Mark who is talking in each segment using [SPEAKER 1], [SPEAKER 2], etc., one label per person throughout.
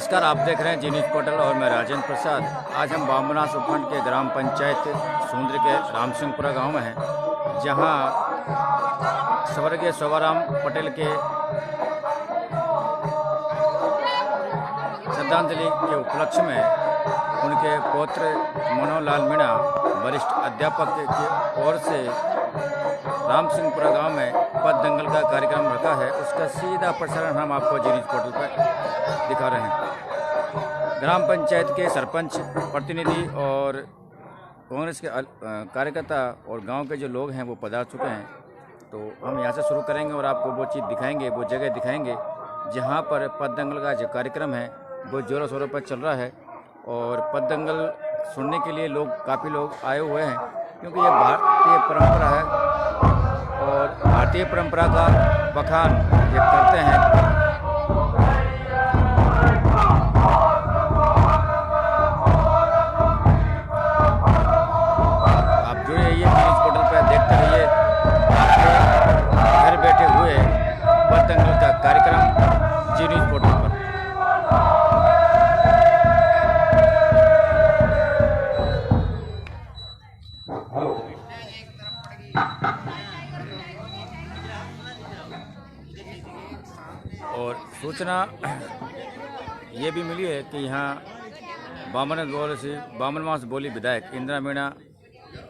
[SPEAKER 1] नमस्कार, आप देख रहे हैं जी न्यूज़ पोर्टल और मैं राजेंद्र प्रसाद। आज हम बामनास उपखंड के ग्राम पंचायत सुंदर के रामसिंहपुरा गांव में हैं, जहां स्वर्गीय शोभाराम पटेल के श्रद्धांजलि के उपलक्ष्य में उनके पौत्र मनोहरलाल मीणा वरिष्ठ अध्यापक की ओर से रामसिंहपुरा गांव में पद दंगल का कार्यक्रम रखा है। उसका सीधा प्रसारण हम आपको जी न्यूज़ पोर्टल पर दिखा रहे हैं। ग्राम पंचायत के सरपंच, प्रतिनिधि और कांग्रेस के कार्यकर्ता और गांव के जो लोग हैं वो पधार चुके हैं। तो हम यहां से शुरू करेंगे और आपको वो चीज़ दिखाएंगे, वो जगह दिखाएंगे जहां पर पद दंगल का जो कार्यक्रम है वो जोरों शोरों पर चल रहा है। और पद दंगल सुनने के लिए काफ़ी लोग आए हुए हैं, क्योंकि ये भारतीय परंपरा है और भारतीय परंपरा का बखान ये करते हैं। आप जुड़े रहिए न्यूज़ पोर्टल पर, देखते रहिए आपके घर बैठे हुए पद दंगल का कार्यक्रम जी न्यूज़ पोर्टल पर। और सूचना ये भी मिली है कि यहाँ बामनवास बोली विधायक इंदिरा मीणा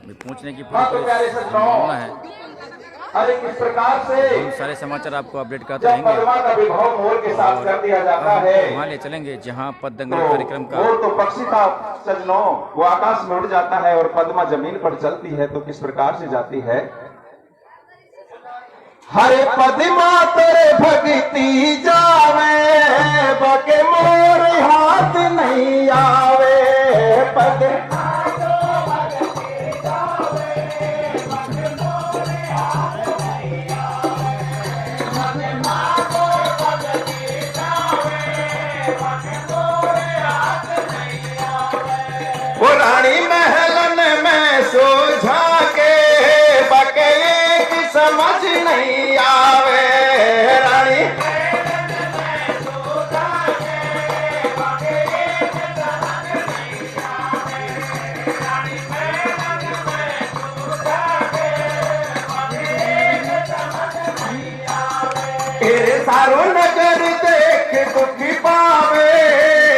[SPEAKER 1] भी पहुँचने की पूरी संभावना है।
[SPEAKER 2] किस प्रकार से
[SPEAKER 1] हम सारे समाचार आपको अपडेट करते रहेंगे। वहाँ ले चलेंगे जहाँ पद दंगल कार्यक्रम का
[SPEAKER 2] तो पक्षी था सजनों, वो आकाश में उड़ जाता है और पद्मा जमीन पर चलती है तो किस प्रकार से जाती है। हरे पद्मा तेरे भगती जावे, बके मोर हाथ नहीं आवे। वो रानी महलन में सोझा के बके एक समझ नहीं आवे। रानी तेरे सारो नगर देख दुखी पावे,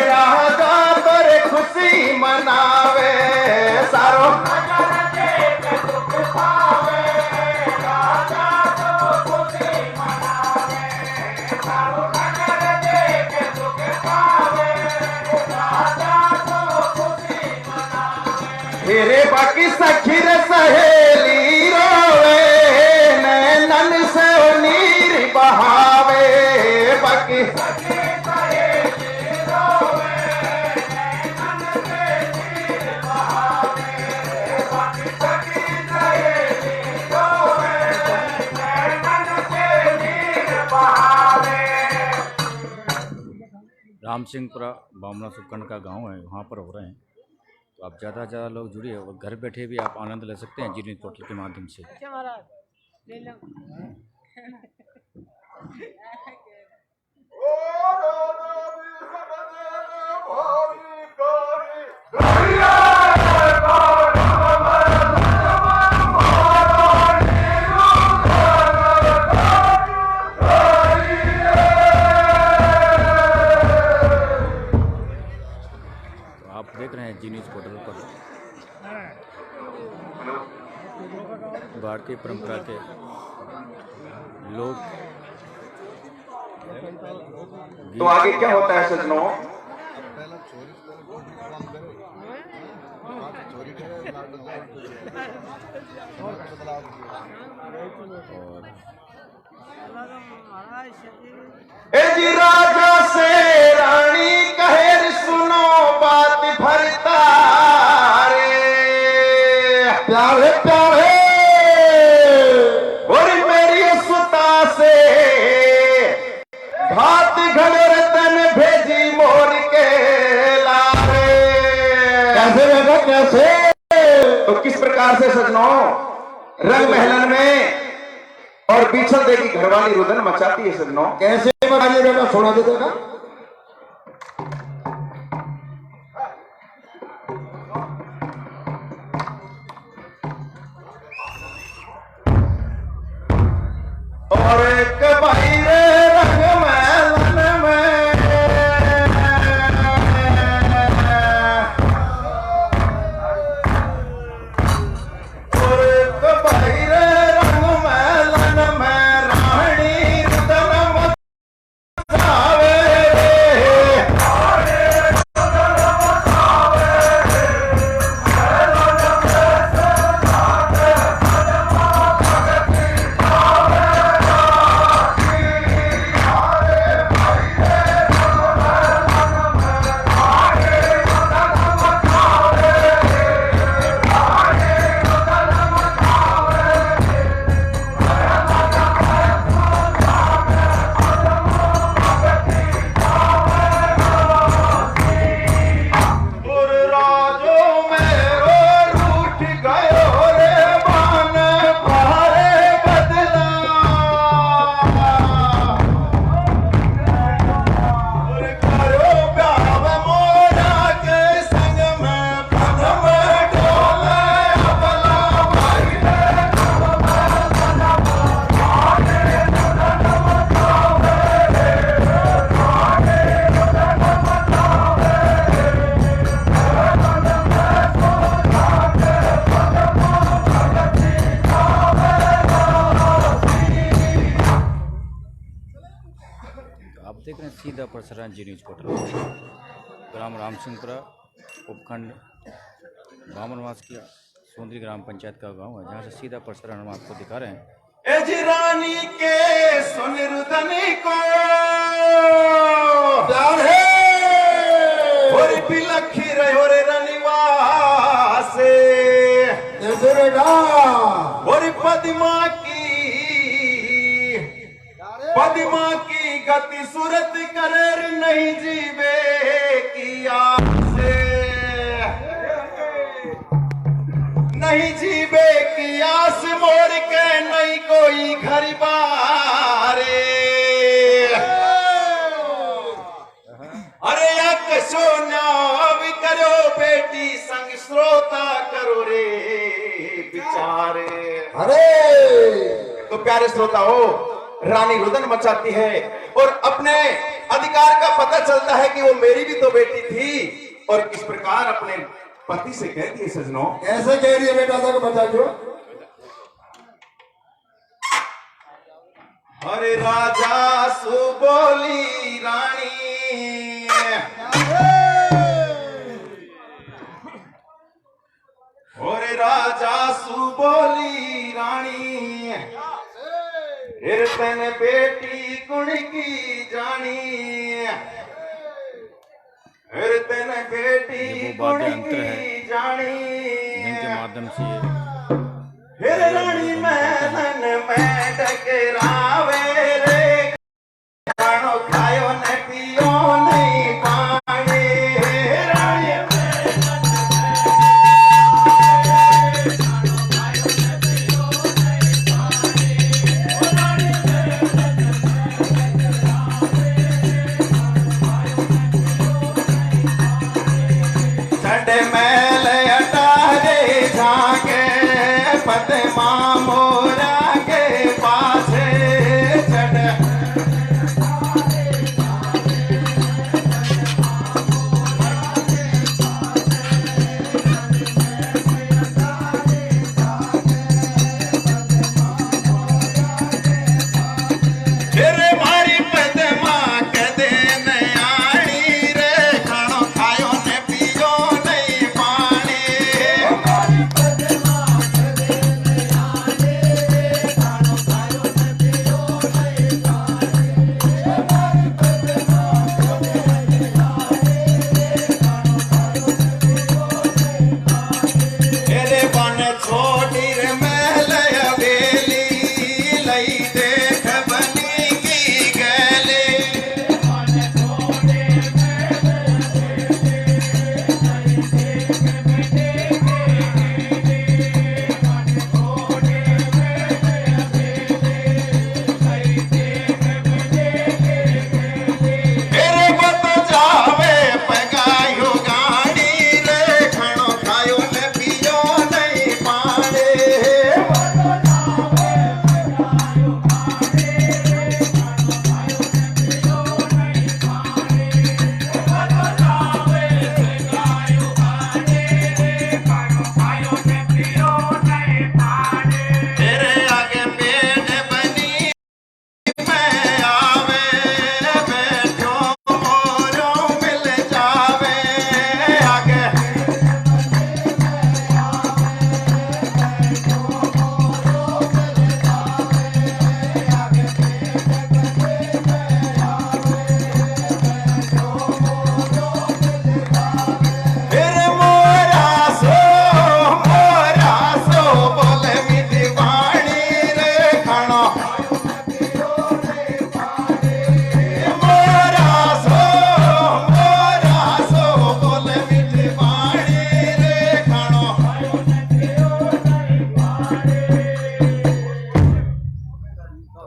[SPEAKER 2] राजा पर खुशी मनावे। सारो नगर देख दुख पावे, राजा तो खुशी मनावे। सारो नगर देख दुख पावे, राजा तो खुशी मनावे। तेरे बाकी सखी रे सहेली रोवे, नैनन से नीर बहावे। बाकी
[SPEAKER 1] रामसिंहपुरा बामनास उपखंड का गांव है, वहाँ पर हो रहे हैं। तो आप ज़्यादा से ज़्यादा लोग जुड़िए और घर बैठे भी आप आनंद ले सकते हैं जी न्यूज़ पोर्टल के माध्यम से। आप देख रहे हैं जी न्यूज़ पोर्टल पर भारतीय परंपरा के लोग।
[SPEAKER 2] तो आगे क्या होता है सजनों। जी राजा से रानी कहे सुनो बात भरता रे, प्यारे प्यारे और मेरी सुता से भात घड़े रतन भेजी मोर के लारे। कैसे रहेगा कैसे। तो किस प्रकार से सजनों रंग महलन में और बिछल देगी घरवाली रुदन मचाती है सजनों। कैसे सुना दे देगा। और एक भाई रे रंग महलन में और एक भाई रे रंग महलन में रानी रुदन मचावे
[SPEAKER 1] आप देख रहे हैं सीधा प्रसारण जी न्यूज पोर्टल। ग्राम रामसिंहपुरा उपखंड बामनवास की सोंदरी ग्राम पंचायत का गांव है, जहां से सीधा प्रसारण हम आपको दिखा रहे हैं।
[SPEAKER 2] एज रानी के सुन रुदनी को प्यार है और बिलखी रहो रे रनिवास और पद्मा की गति सूरत करे नहीं जीवे की आस नहीं जीवे की आस मोड़ के नहीं कोई घर बारे अरे यक सोना भी करो बेटी संग श्रोता करो रे बिचारे। अरे तो प्यारे श्रोता हो, रानी रुदन मचाती है और अपने अधिकार का पता चलता है कि वो मेरी भी तो बेटी थी और किस प्रकार अपने पति से कहती है सजनों।
[SPEAKER 3] कैसे कह रही है बेटा तक बता दो।
[SPEAKER 2] अरे राजा सुबोली रानी और राजा सुबोली रानी तन बेटी कुण की जानी तन बेटी कुण की जानी
[SPEAKER 1] जिनके माध्यम से ये
[SPEAKER 2] फिर रानी महलन में टकरावे रे खानो खायो न पियो नहीं पानी रानी मैल अटारे झाके पद्मा मोरा के पासे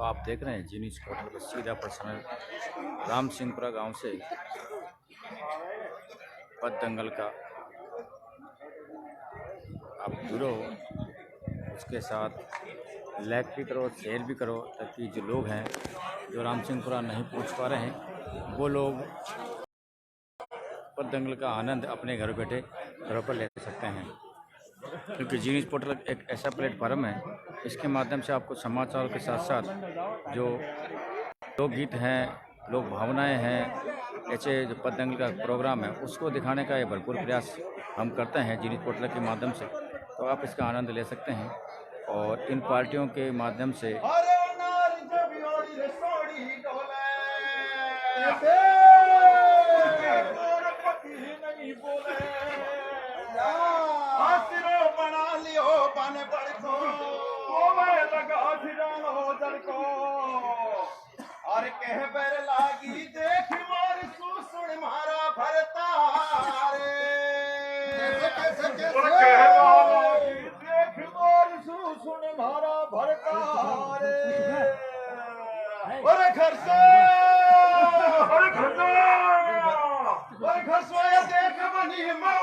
[SPEAKER 1] आप देख रहे हैं जी न्यूज़ पोर्टल का सीधा प्रसारण राम सिंहपुरा गांव से पद दंगल का आप जुड़ो, उसके साथ लाइक भी करो, शेयर भी करो, ताकि जो लोग हैं जो राम सिंहपुरा नहीं पहुंच पा रहे हैं वो लोग पद दंगल का आनंद अपने घर बैठे घरों पर ले सकते हैं। क्योंकि जी न्यूज़ पोर्टल एक ऐसा प्लेटफार्म है, इसके माध्यम से आपको समाचारों के साथ साथ जो लोकगीत हैं, लोक भावनाएं हैं, ऐसे जो पद दंगल का प्रोग्राम है उसको दिखाने का ये भरपूर प्रयास हम करते हैं जी न्यूज़ पोर्टल के माध्यम से। तो आप इसका आनंद ले सकते हैं और इन पार्टियों के माध्यम से
[SPEAKER 2] और कह बर लागी देख मोर सुन मारा भरता रे, और कह लागी देख मोर सुन मारा भरता रे, और घर से देख बनी मौ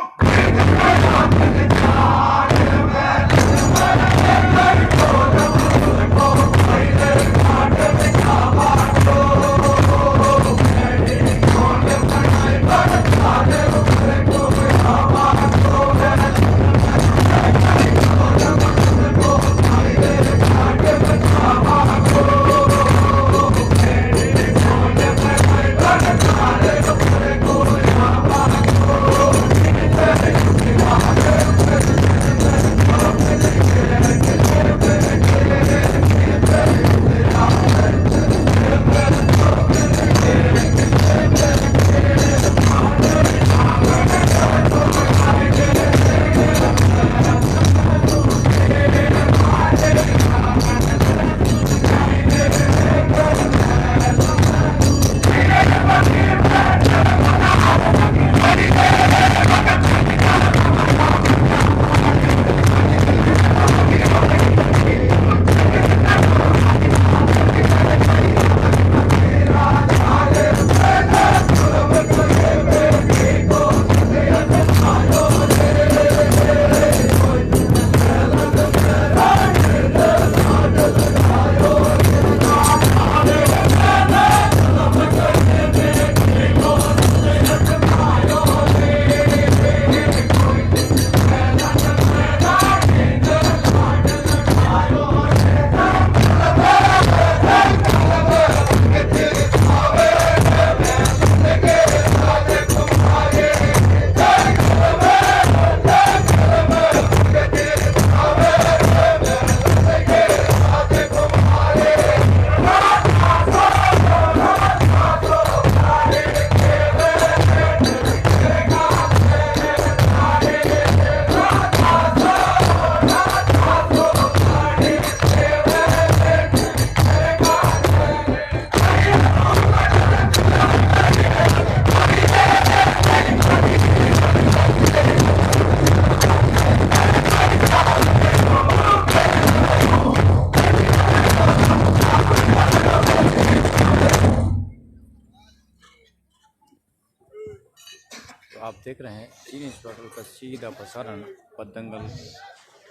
[SPEAKER 1] आप देख रहे हैं जी न्यूज़ पोर्टल का सीधा प्रसारण पद दंगल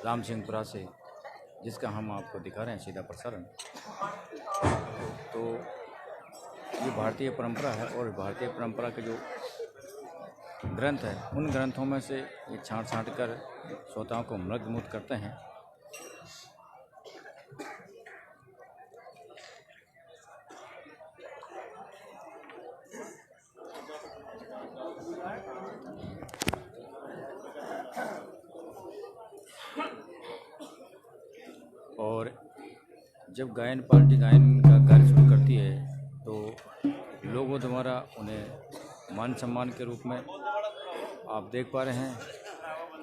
[SPEAKER 1] राम सिंहपुरा से, जिसका हम आपको दिखा रहे हैं सीधा प्रसारण। तो ये भारतीय परंपरा है और भारतीय परंपरा के जो ग्रंथ है उन ग्रंथों में से ये छांट कर श्रोताओं को मंत्रमुग्ध करते हैं। और जब गायन पार्टी गायन का कार्य शुरू करती है तो लोगों द्वारा उन्हें मान सम्मान के रूप में आप देख पा रहे हैं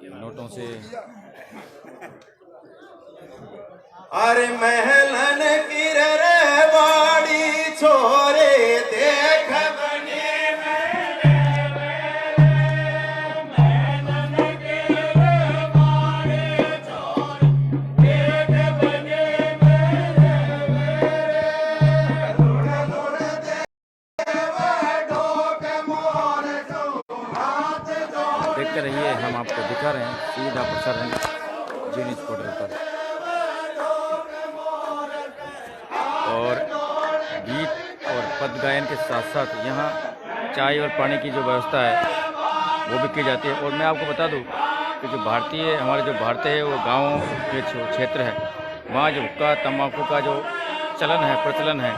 [SPEAKER 1] कि नोटों से
[SPEAKER 2] अरे महलन की रवाड़ी छोरे देख बने
[SPEAKER 1] पद गायन के साथ साथ यहाँ चाय और पानी की जो व्यवस्था है वो भी की जाती है। और मैं आपको बता दूं कि जो हमारे जो भारतीय है वो गाँव के क्षेत्र है, वहाँ जो हुक्का तंबाकू का जो प्रचलन है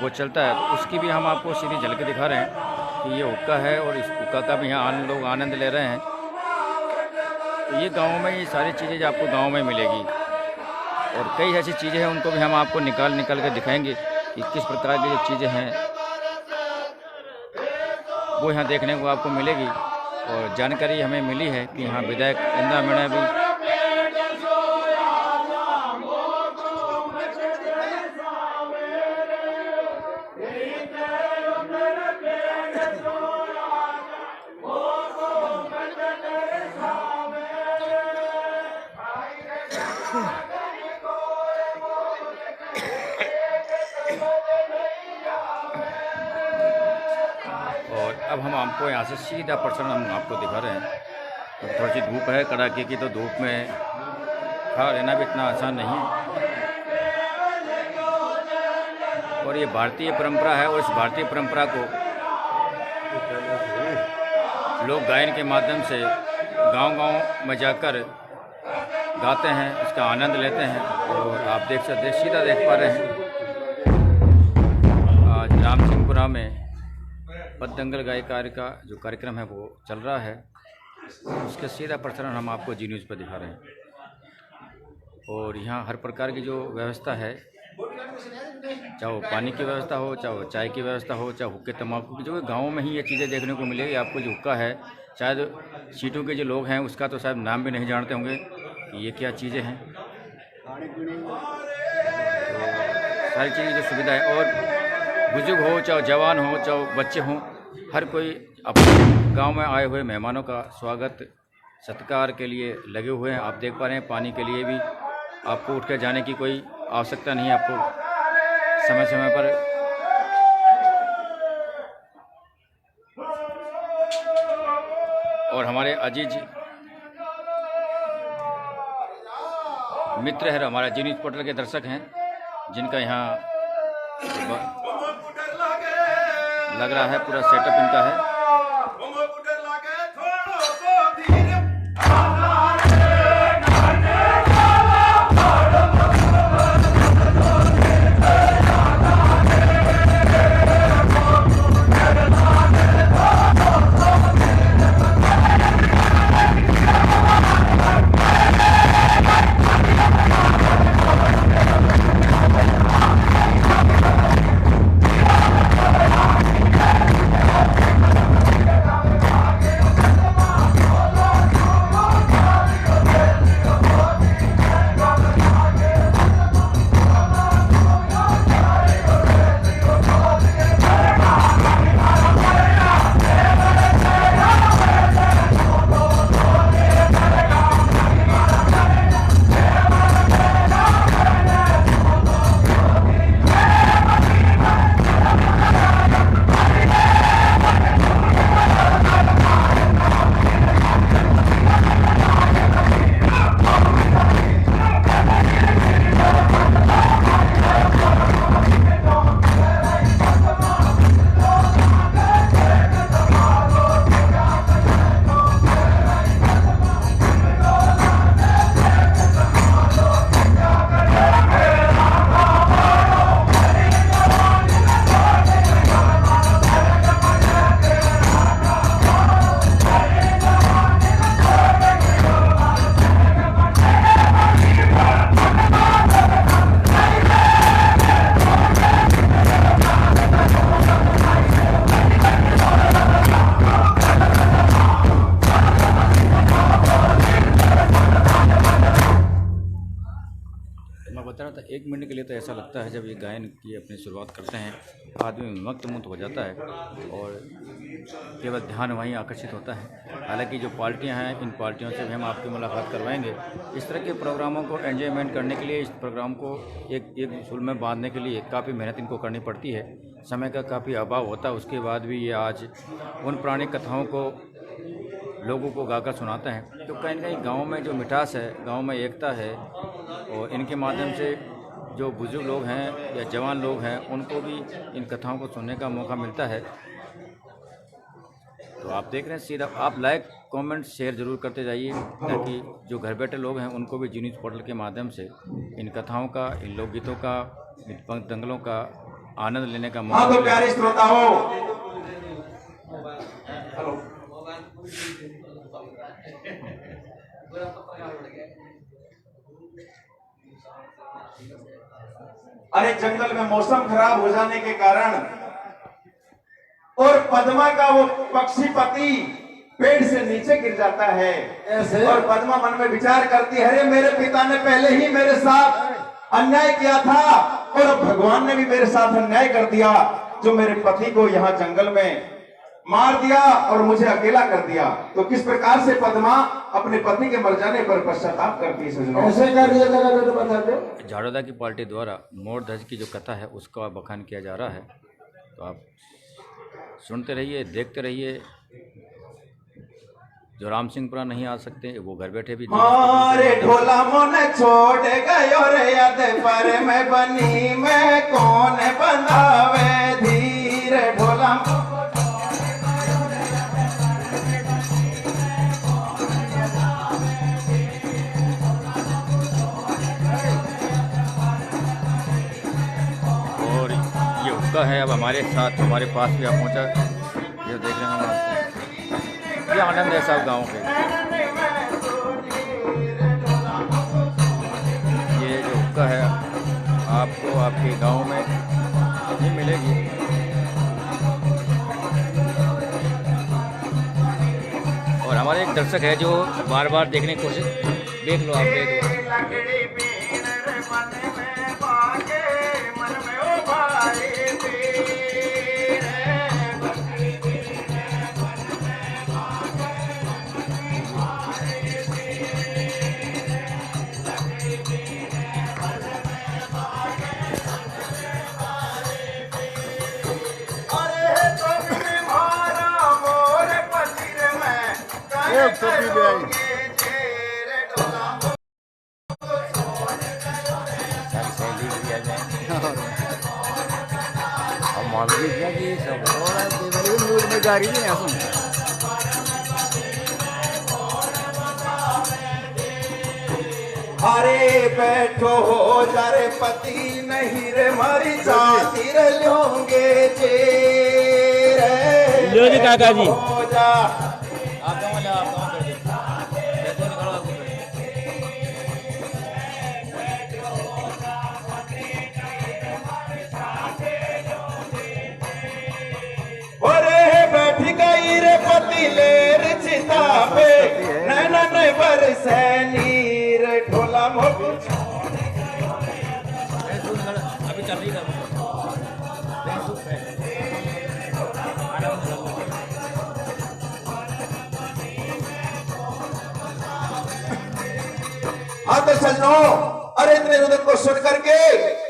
[SPEAKER 1] वो चलता है। तो उसकी भी हम आपको सीधी झलक दिखा रहे हैं कि ये हुक्का है और इस हुक्का का भी यहाँ लोग आनंद ले रहे हैं। तो ये गाँव में ये सारी चीज़ें जो आपको गाँव में मिलेगी, और कई ऐसी चीज़ें हैं उनको भी हम आपको निकाल कर दिखाएंगे कि किस प्रकार की जो चीज़ें हैं वो यहाँ देखने को आपको मिलेगी। और जानकारी हमें मिली है कि यहाँ विधायक इंद्रा मीणा भी अब हम आपको यहाँ से सीधा प्रसारण हम आपको दिखा रहे हैं। तो थोड़ी सी धूप है कड़ाके की, तो धूप में खड़ा रहना भी इतना आसान नहीं है। और ये भारतीय परंपरा है, और इस भारतीय परंपरा को लोग गायन के माध्यम से गांव-गांव में जाकर गाते हैं, इसका आनंद लेते हैं। और आप सीधा देख पा रहे हैं आज रामसिंहपुरा में पद दंगल गायकार का जो कार्यक्रम है वो चल रहा है। उसका सीधा प्रसारण हम आपको जी न्यूज़ पर दिखा रहे हैं। और यहाँ हर प्रकार की जो व्यवस्था है, चाहे वो पानी की व्यवस्था हो, चाहे वो चाय की व्यवस्था हो, चाहे हुक्के तंबाकू की, जो गाँव में ही ये चीज़ें देखने को मिलेगी आपको। जो हुक्का है, शायद सीटों के जो लोग हैं उसका तो शायद नाम भी नहीं जानते होंगे कि ये क्या चीज़ें हैं। तो सारी चीज़ें जो सुविधा है, और बुजुर्ग हो, चाहे जवान हो, चाहे बच्चे हों, हर कोई अपने गांव में आए हुए मेहमानों का स्वागत सत्कार के लिए लगे हुए हैं। आप देख पा रहे हैं पानी के लिए भी आपको उठ कर जाने की कोई आवश्यकता नहीं है। आपको समय समय पर और हमारे अजीज मित्र है, हमारा जी न्यूज़ पोर्टल के दर्शक हैं, जिनका यहाँ लग रहा है पूरा सेटअप इनका है। बता रहा था 1 मिनट के लिए तो ऐसा लगता है जब ये गायन की अपनी शुरुआत करते हैं आदमी मत्त हो जाता है और केवल ध्यान वहीं आकर्षित होता है। हालांकि जो पार्टियां हैं इन पार्टियों से भी हम आपकी मुलाकात करवाएंगे। इस तरह के प्रोग्रामों को एंजॉयमेंट करने के लिए इस प्रोग्राम को एक सुल में बांधने के लिए काफ़ी मेहनत इनको करनी पड़ती है। समय का काफ़ी अभाव होता है, उसके बाद भी ये आज उन पुरानी कथाओं को लोगों को गाकर सुनाते हैं। तो कहीं ना कहीं गाँव में जो मिठास है, गाँव में एकता है और इनके माध्यम से जो बुजुर्ग लोग हैं या जवान लोग हैं उनको भी इन कथाओं को सुनने का मौका मिलता है। तो आप देख रहे हैं सीधा, आप लाइक कमेंट शेयर जरूर करते जाइए ताकि जो घर बैठे लोग हैं उनको भी जी न्यूज़ पोर्टल के माध्यम से इन कथाओं का, इन लोकगीतों का, इन पंख दंगलों का आनंद लेने का मौका
[SPEAKER 2] हाँ तो
[SPEAKER 1] मिले।
[SPEAKER 2] प्यारे श्रोताओं, अरे जंगल में मौसम खराब हो जाने के कारण और पद्मा का वो पक्षी पति पेड़ से नीचे गिर जाता है
[SPEAKER 3] ऐसे?
[SPEAKER 2] और पद्मा मन में विचार करती है, अरे मेरे पिता ने पहले ही मेरे साथ अन्याय किया था और अब भगवान ने भी मेरे साथ अन्याय कर दिया, जो मेरे पति को यहाँ जंगल में मार दिया और मुझे अकेला कर दिया। तो किस प्रकार से पद्मा अपने पति के मर जाने पर पश्चाताप करती है सजनों।
[SPEAKER 3] ऐसे कर दिया जगह बेटे बता दो।
[SPEAKER 1] झाड़ोदा की पार्टी द्वारा मोर ध्वज की जो कथा है उसका बखान किया जा रहा है। तो आप सुनते रहिए, देखते रहिए। जो राम सिंहपुरा नहीं आ सकते वो घर बैठे भी
[SPEAKER 2] मारे ढोला मोने छोड़ गयो रे याद पर मैं बनी मैं कौन बंधावे धीरे ढोला
[SPEAKER 1] और ये हुक्का है अब हमारे साथ, हमारे पास भी आप पहुंचा। ये देख रहे हैं हम आपको, ये आनंद है सब गाँव के। ये जो हुक्का है आपको आपके गांव में नहीं मिलेगी। और हमारे एक दर्शक है जो बार बार देखने की कोशिश, देख लो आप, देख लो।
[SPEAKER 2] अरे बैठो हो जा रे पति नहीं रे मारी जाती रे लोगे लो जी काका जी हो जा। बैठी गई रे पति लेर चिता पे नैना ने बरसैनी रे ढोला मोटी
[SPEAKER 1] अभी चल रही है।
[SPEAKER 2] हाँ तो सजनों, अरे इतने रुदन को सुन करके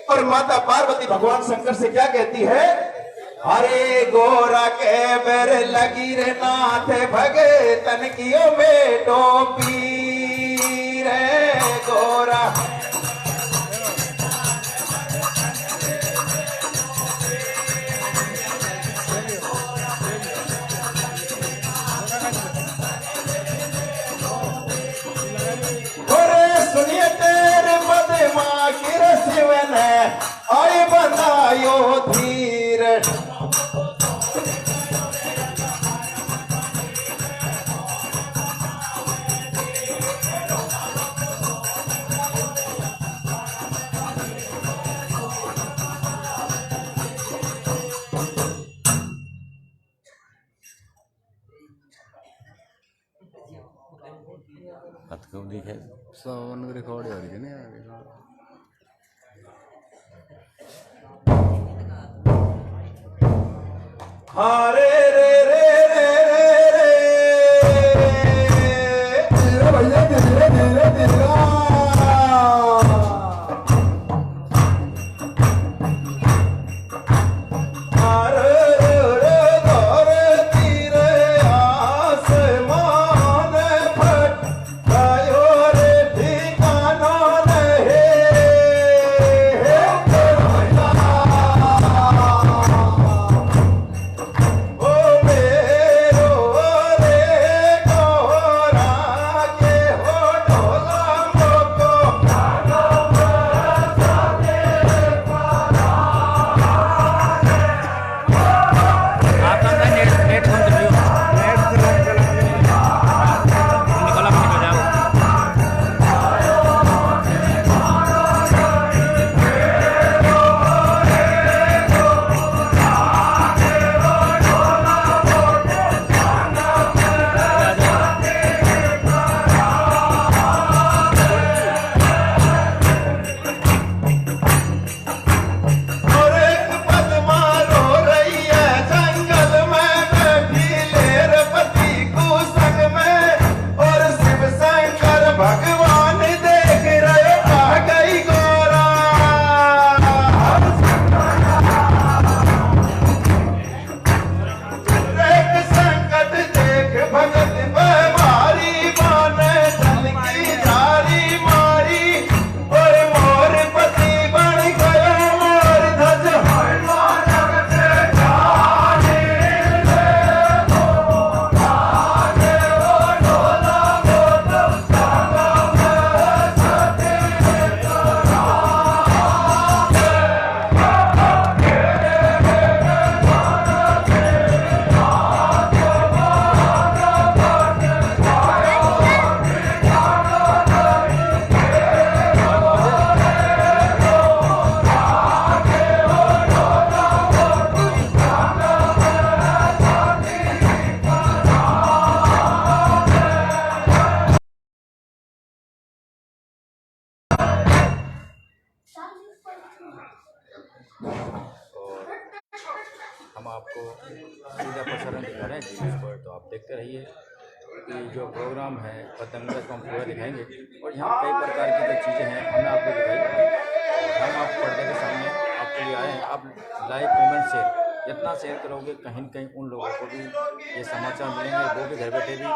[SPEAKER 2] और माता पार्वती भगवान शंकर से क्या कहती है, अरे गोरा के बेर लगी रे नाथ भगे तन कियो बेटो पी रे गोरा। सुनिए तेरे पद्मा की शिवन आए बनायो धीर।
[SPEAKER 3] सावन रिकॉर्ड हो रही है ना।
[SPEAKER 2] हरे रे रे रे रे रे भैया धीरे धीरे धीरे
[SPEAKER 1] आपको सीधा प्रसारण दिखा रहे हैं टीवी पर, तो आप देखते रहिए कि जो प्रोग्राम है पतंग को हम पूरा दिखाएंगे। और यहाँ कई प्रकार की जो चीज़ें हैं हमने आपको दिखाई, हम आप पर्दे के सामने आपके लिए आए हैं। आप लाइक कमेंट शेयर जितना शेयर करोगे कहीं न कहीं उन लोगों को भी ये समाचार मिलेंगे, वो भी घर बैठे भी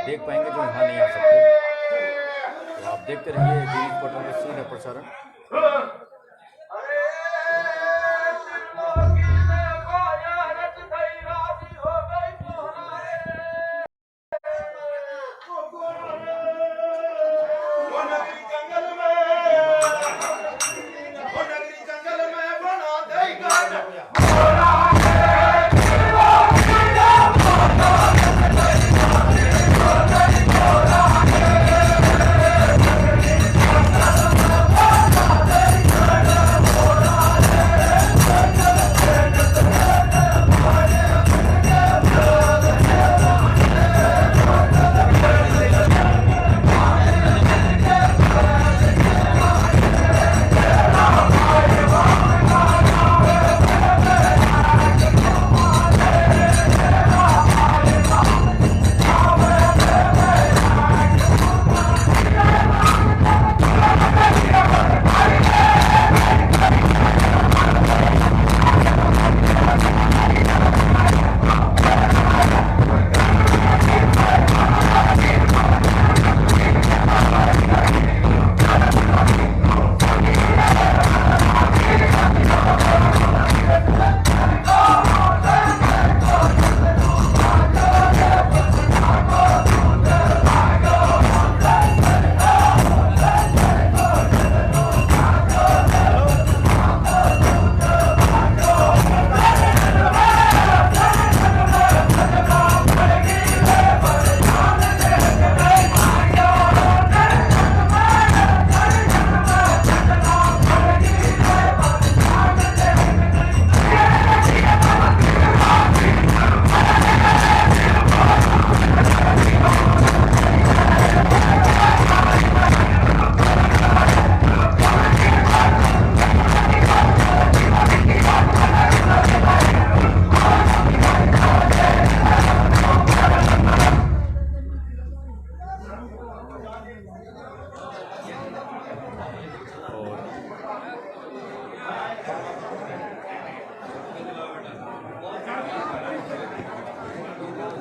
[SPEAKER 1] देख पाएंगे जो यहाँ नहीं आ सकते। तो आप देखते रहिए टीवी पोर्टल का सीधा प्रसारण।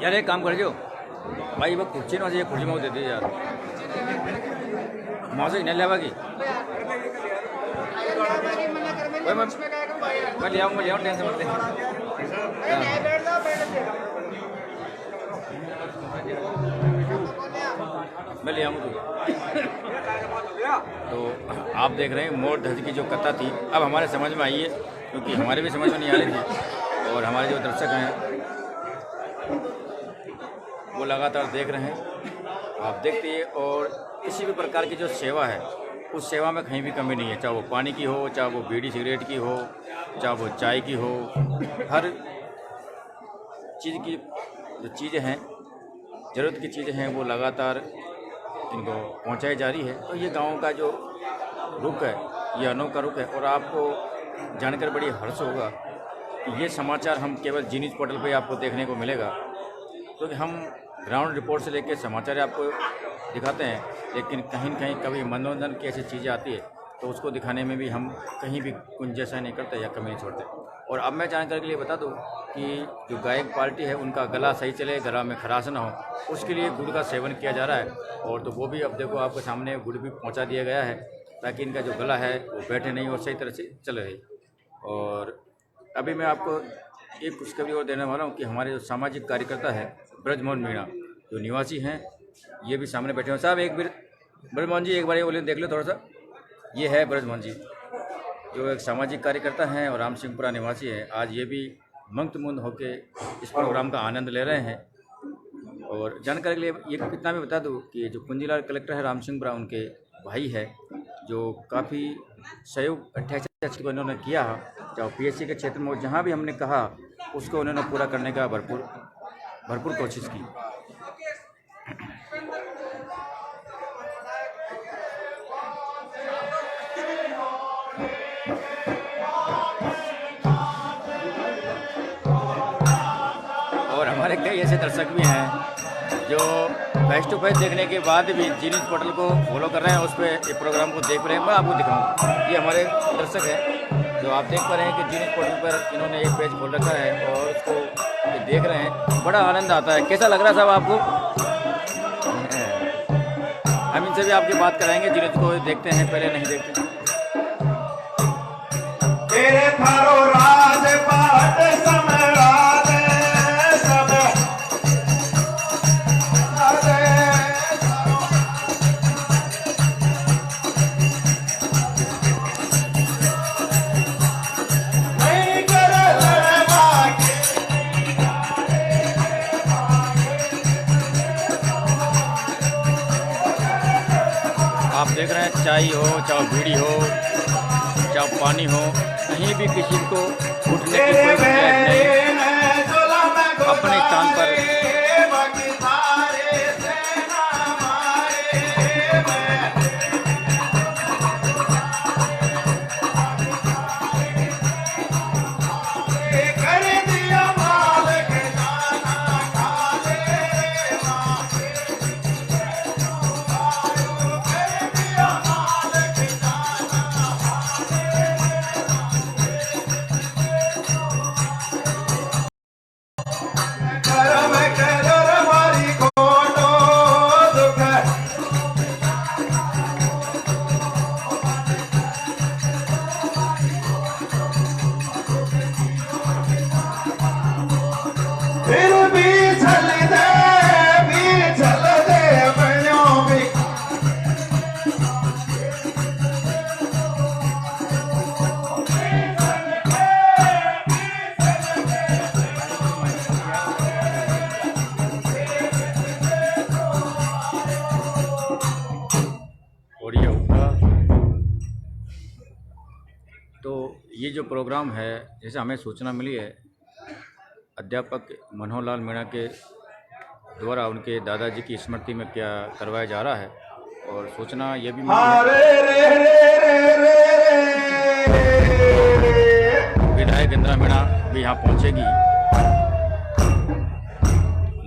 [SPEAKER 1] यार एक काम कर जो भाई वो कुर्सी ना खुर्ची में दे दीजिए यार, वहाँ से नहीं ले आवागी मैं ले आऊँगा, ले आऊँ टेंशन मत ले। मैं ले आऊँगा तो आप देख रहे हैं मोर धज की जो कथा थी अब हमारे समझ में आई है, क्योंकि हमारे भी समझ में नहीं आ रही थी और हमारे जो दर्शक हैं वो लगातार देख रहे हैं। आप देखते हैं और किसी भी प्रकार की जो सेवा है उस सेवा में कहीं भी कमी नहीं है, चाहे वो पानी की हो, चाहे वो बीड़ी सिगरेट की हो, चाहे वो चाय की हो, हर चीज़ की जो चीज़ें हैं ज़रूरत की चीज़ें हैं वो लगातार इनको पहुंचाई जा रही है। तो ये गांव का जो रुख है ये अनोखा रुख है और आपको जानकर बड़ी हर्ष होगा कि ये समाचार हम केवल जी न्यूज़ पोर्टल पर आपको देखने को मिलेगा, क्योंकि हम ग्राउंड रिपोर्ट से लेकर समाचार आपको दिखाते हैं, लेकिन कहीं न कहीं कभी मनोरंजन की ऐसी चीज़ें आती है तो उसको दिखाने में भी हम कहीं भी गुंजाइश नहीं करते या कमी नहीं छोड़ते। और अब मैं जानकारी के लिए बता दूं कि जो गायक पार्टी है उनका गला सही चले, गला में खराश ना हो, उसके लिए गुड़ का सेवन किया जा रहा है। और तो वो भी अब देखो आपके सामने गुड़ भी पहुँचा दिया गया है ताकि इनका जो गला है वो बैठे नहीं और सही तरह से चल रहे। और अभी मैं आपको एक खुशखबरी और देने वाला हूँ कि हमारे जो सामाजिक कार्यकर्ता है ब्रजमोहन मीणा जो निवासी हैं ये भी सामने बैठे हैं। साहब एक बार ब्रजमोहन जी एक बार ये बोले देख लो थोड़ा सा, ये है ब्रजमोहन जी जो एक सामाजिक कार्यकर्ता हैं और राम सिंहपुरा निवासी हैं। आज ये भी मंत्रमुग्ध होकर इस प्रोग्राम का आनंद ले रहे हैं। और जानकारी के लिए ये कितना भी बता दूँ कि जो कुंजीलाल कलेक्टर है राम सिंहपुरा उनके भाई है जो काफ़ी सहयोग 28 को इन्होंने किया, चाहे पीएचसी के क्षेत्र में जहाँ भी हमने कहा उसको उन्होंने पूरा करने का भरपूर कोशिश की। कई ऐसे दर्शक भी हैं जो फेस टू फेस देखने के बाद भी जी न्यूज़ पोर्टल को फॉलो कर रहे हैं, उस पर ये प्रोग्राम को देख रहे हैं। मैं आपको दिखाऊँ, ये हमारे दर्शक हैं जो आप देख पा रहे हैं कि जी न्यूज़ पोर्टल पर इन्होंने एक पेज खोल रखा है और उसको ये देख रहे हैं। बड़ा आनंद आता है। कैसा लग रहा है साहब आपको? हम इनसे भी आपकी बात कराएंगे। जी न्यूज़ को देखते हैं, पहले नहीं देखते।
[SPEAKER 2] तेरे थारो राज पाट सम्राट सब नहीं कर लड़वा के
[SPEAKER 1] आप देख रहे हैं, चाय हो, चाहे बीड़ी हो, चाहे पानी हो, कहीं भी किसी को उठने की कोई गुंजाइश नहीं। अपने स्थान पर फिर भी चल दे बनो भी और ये होगा। तो ये जो प्रोग्राम है, जैसे हमें सूचना मिली है, अध्यापक मनोहर लाल मीणा के द्वारा उनके दादाजी की स्मृति में क्या करवाया जा रहा है। और सूचना ये भी मिली है विधायक इंदिरा मीणा भी यहाँ पहुँचेगी।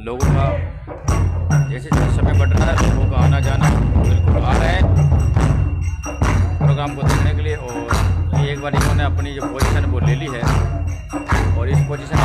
[SPEAKER 1] लोगों का जैसे जैसे समय बढ़ रहा है, लोगों का आना जाना बिल्कुल आ रहे हैं प्रोग्राम को देखने के लिए। और ये एक बार इन्होंने अपनी जो पोजीशन वो ले ली है और इस पोजीशन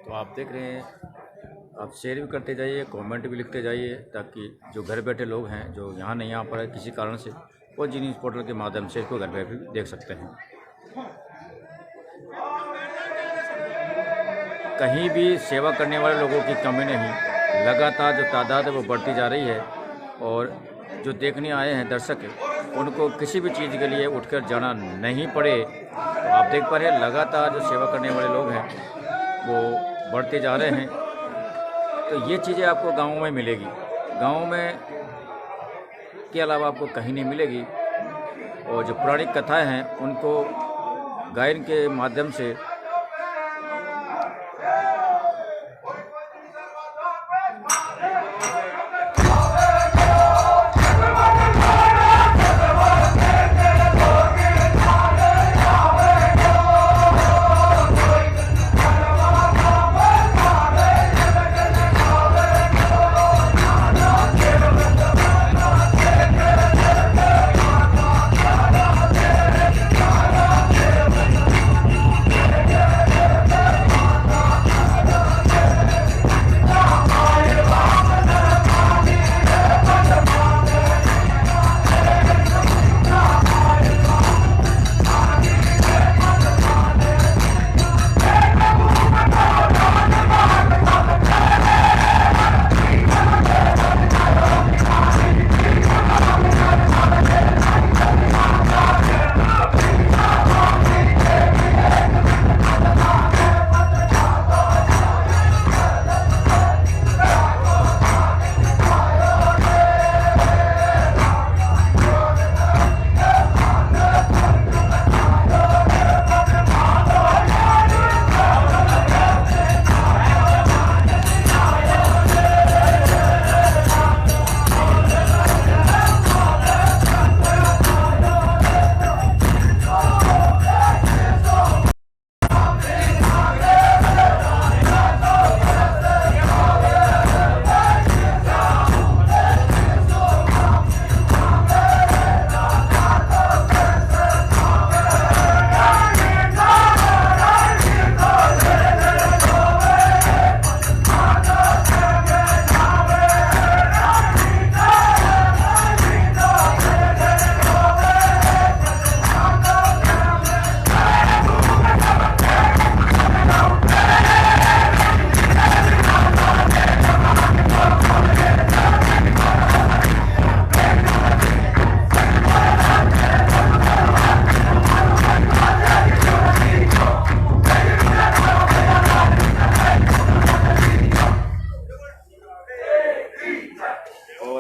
[SPEAKER 1] तो आप देख रहे हैं आप शेयर भी करते जाइए, कमेंट भी लिखते जाइए, ताकि जो घर बैठे लोग हैं जो यहाँ नहीं आ पा रहे किसी कारण से, वो जी न्यूज़ पोर्टल के माध्यम से इसको घर बैठे भी देख सकते हैं। कहीं भी सेवा करने वाले लोगों की कमी नहीं, लगातार जो तादाद है वो बढ़ती जा रही है और जो देखने आए हैं दर्शक उनको किसी भी चीज़ के लिए उठकर जाना नहीं पड़े। तो आप देख पा रहे हैं लगातार जो सेवा करने वाले लोग हैं वो बढ़ते जा रहे हैं। तो ये चीज़ें आपको गाँव में मिलेगी, गाँव में के अलावा आपको कहीं नहीं मिलेगी। और जो पौराणिक कथाएं हैं उनको गायन के माध्यम से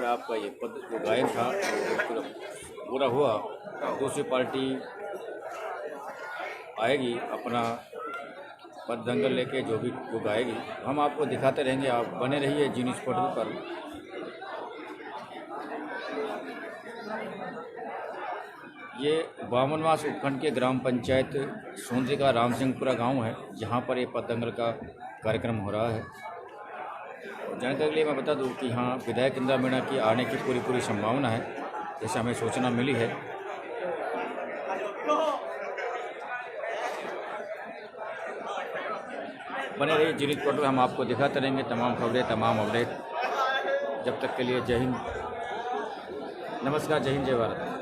[SPEAKER 1] आपका ये पद जो गायन था पूरा हुआ। दूसरी पार्टी आएगी अपना पद दंगल लेके, जो भी वो गाएगी हम आपको दिखाते रहेंगे। आप बने रहिए जी न्यूज़ पोर्टल पर। ये बामनवास उपखंड के ग्राम पंचायत सोंदरी का रामसिंहपुरा गांव है, जहां पर ये पद दंगल का कार्यक्रम हो रहा है। जानकारी के लिए मैं बता दूं कि यहाँ विधायक इंदिरा मीणा की आने की पूरी संभावना है, जैसे हमें सूचना मिली है। बने रहिए जी न्यूज़ पोर्टल, हम आपको दिखाते रहेंगे तमाम खबरें, तमाम अपडेट। जब तक के लिए जय हिंद, नमस्कार, जय हिंद, जय भारत।